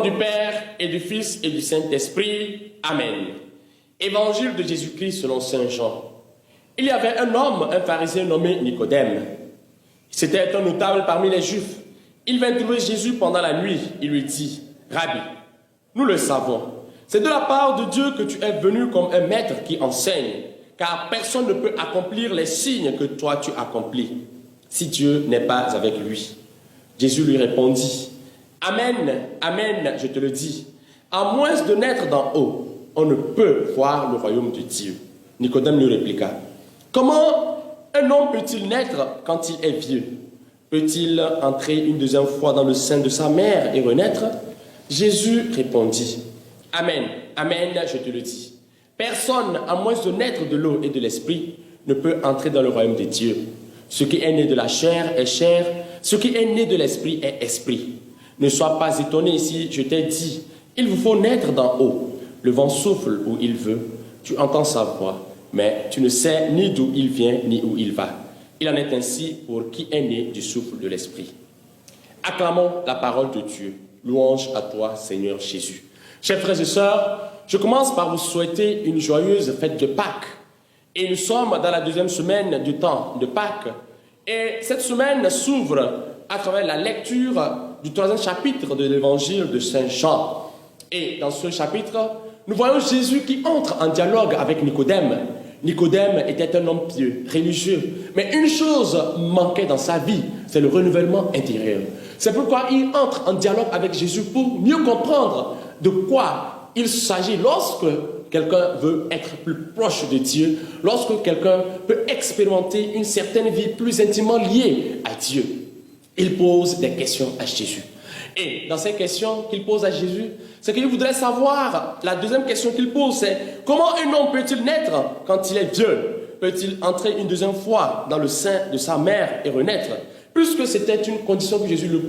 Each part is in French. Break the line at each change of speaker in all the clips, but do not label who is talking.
du Père et du Fils et du Saint-Esprit. Amen. Évangile de Jésus-Christ selon saint Jean. Il y avait un homme, un pharisien nommé Nicodème. C'était un notable parmi les Juifs. Il vint trouver Jésus pendant la nuit. Il lui dit, « Rabbi, nous le savons, c'est de la part de Dieu que tu es venu comme un maître qui enseigne, car personne ne peut accomplir les signes que toi tu accomplis, si Dieu n'est pas avec lui. » Jésus lui répondit, « Amen, amen, je te le dis, à moins de naître d'en haut, on ne peut voir le royaume de Dieu. » Nicodème lui répliqua, « Comment un homme peut-il naître quand il est vieux? Peut-il entrer une deuxième fois dans le sein de sa mère et renaître? » Jésus répondit, « Amen, amen, je te le dis. Personne, à moins de naître de l'eau et de l'esprit, ne peut entrer dans le royaume de Dieu. Ce qui est né de la chair est chair, ce qui est né de l'esprit est esprit. Ne sois pas étonné si je t'ai dit, il vous faut naître d'en haut. Le vent souffle où il veut, tu entends sa voix, mais tu ne sais ni d'où il vient ni où il va. Il en est ainsi pour qui est né du souffle de l'esprit. » Acclamons la parole de Dieu. Louange à toi, Seigneur Jésus. Chers frères et sœurs, je commence par vous souhaiter une joyeuse fête de Pâques. Et nous sommes dans la deuxième semaine du temps de Pâques. Et cette semaine s'ouvre à travers la lecture du troisième chapitre de l'évangile de saint Jean. Et dans ce chapitre, nous voyons Jésus qui entre en dialogue avec Nicodème. Nicodème était un homme pieux, religieux. Mais une chose manquait dans sa vie, c'est le renouvellement intérieur. C'est pourquoi il entre en dialogue avec Jésus pour mieux comprendre de quoi il s'agit lorsque quelqu'un veut être plus proche de Dieu, lorsque quelqu'un peut expérimenter une certaine vie plus intimement liée à Dieu. Il pose des questions à Jésus. Et dans ces questions qu'il pose à Jésus, c'est qu'il voudrait savoir, la deuxième question qu'il pose, c'est comment un homme peut-il naître quand il est vieux? Peut-il entrer une deuxième fois dans le sein de sa mère et renaître? Puisque c'était une condition que Jésus lui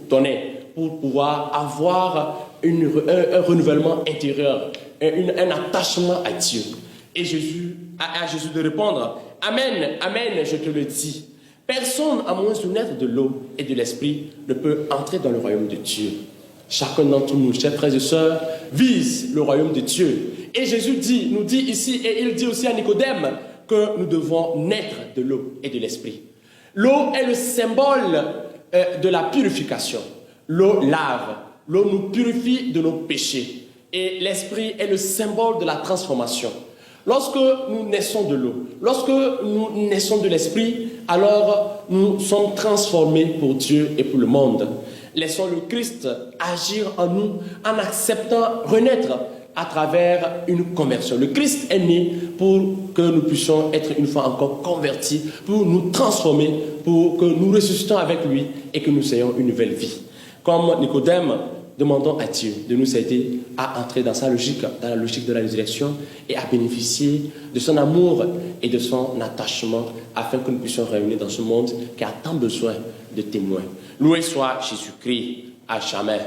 donnait pour pouvoir avoir un renouvellement intérieur, un attachement à Dieu. Et Jésus a à Jésus de répondre, « Amen, amen, je te le dis. Personne, à moins de naître de l'eau et de l'esprit, ne peut entrer dans le royaume de Dieu. » Chacun d'entre nous, chers frères et sœurs, vise le royaume de Dieu. Et Jésus nous dit ici, et il dit aussi à Nicodème, que nous devons naître de l'eau et de l'esprit. L'eau est le symbole de la purification. L'eau lave, l'eau nous purifie de nos péchés. Et l'esprit est le symbole de la transformation. Lorsque nous naissons de l'eau, lorsque nous naissons de l'esprit, alors nous sommes transformés pour Dieu et pour le monde. Laissons le Christ agir en nous en acceptant renaître à travers une conversion. Le Christ est né pour que nous puissions être une fois encore convertis, pour nous transformer, pour que nous ressuscitions avec lui et que nous ayons une nouvelle vie. Comme Nicodème, demandons à Dieu de nous aider à entrer dans sa logique, dans la logique de la résurrection et à bénéficier de son amour et de son attachement afin que nous puissions réunir dans ce monde qui a tant besoin de témoins. Loué soit Jésus-Christ à jamais.